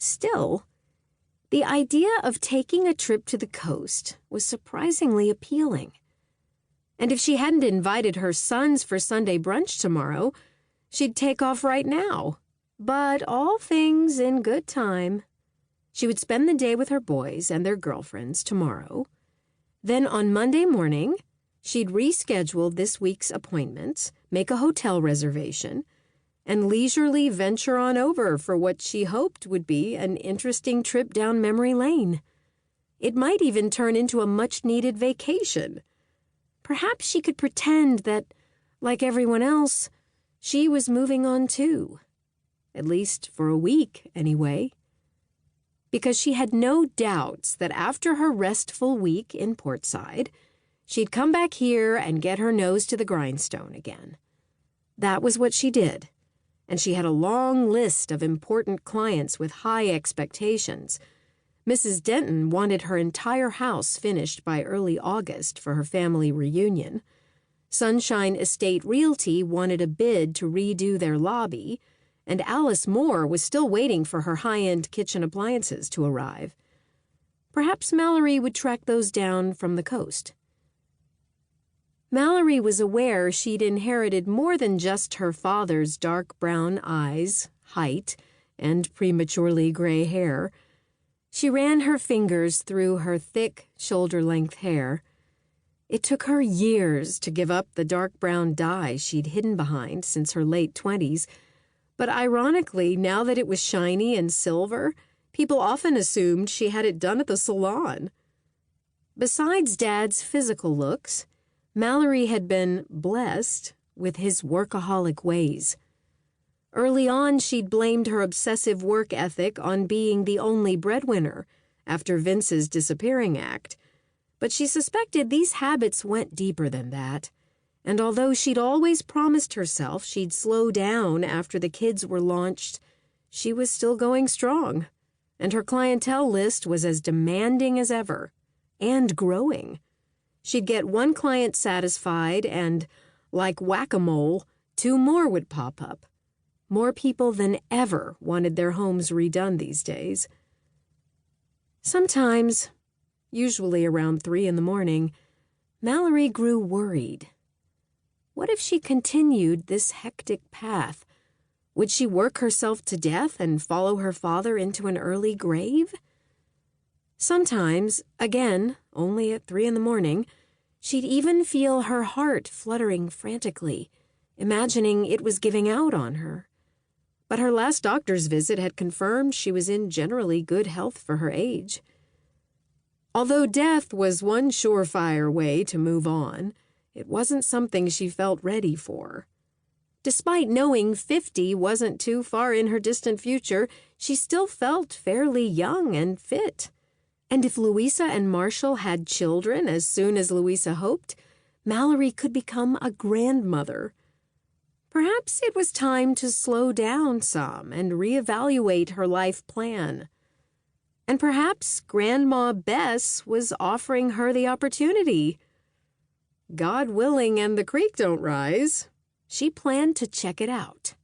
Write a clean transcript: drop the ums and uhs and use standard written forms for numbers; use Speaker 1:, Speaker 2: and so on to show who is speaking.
Speaker 1: Still, the idea of taking a trip to the coast was surprisingly appealing. And if she hadn't invited her sons for Sunday brunch tomorrow, she'd take off right now. But all things in good time. She would spend the day with her boys and their girlfriends tomorrow. Then on Monday morning, she'd reschedule this week's appointments, make a hotel reservation, and leisurely venture on over for what she hoped would be an interesting trip down memory lane. It might even turn into a much-needed vacation. Perhaps she could pretend that, like everyone else, she was moving on too. At least for a week, anyway. Because she had no doubts that after her restful week in Portside, she'd come back here and get her nose to the grindstone again. That was what she did. And she had a long list of important clients with high expectations. Mrs. Denton wanted her entire house finished by early August for her family reunion. Sunshine Estate Realty wanted a bid to redo their lobby, and Alice Moore was still waiting for her high-end kitchen appliances to arrive. Perhaps Mallory would track those down from the coast. Mallory was aware she'd inherited more than just her father's dark brown eyes, height, and prematurely gray hair. She ran her fingers through her thick, shoulder-length hair. It took her years to give up the dark brown dye she'd hidden behind since her late 20s, but ironically, now that it was shiny and silver, people often assumed she had it done at the salon. Besides Dad's physical looks, Mallory had been blessed with his workaholic ways. Early on, she'd blamed her obsessive work ethic on being the only breadwinner after Vince's disappearing act, but she suspected these habits went deeper than that. And although she'd always promised herself she'd slow down after the kids were launched, she was still going strong, and her clientele list was as demanding as ever, and growing. She'd get one client satisfied and, like whack-a-mole, 2 more would pop up. More people than ever wanted their homes redone these days. Sometimes, usually around 3 a.m, Mallory grew worried. What if she continued this hectic path? Would she work herself to death and follow her father into an early grave? Sometimes, again, only at 3 a.m, she'd even feel her heart fluttering frantically, imagining it was giving out on her. But her last doctor's visit had confirmed she was in generally good health for her age. Although death was one surefire way to move on, it wasn't something she felt ready for. Despite knowing 50 wasn't too far in her distant future, she still felt fairly young and fit. And if Louisa and Marshall had children as soon as Louisa hoped, Mallory could become a grandmother. Perhaps it was time to slow down some and reevaluate her life plan. And perhaps Grandma Bess was offering her the opportunity. God willing and the creek don't rise, she planned to check it out.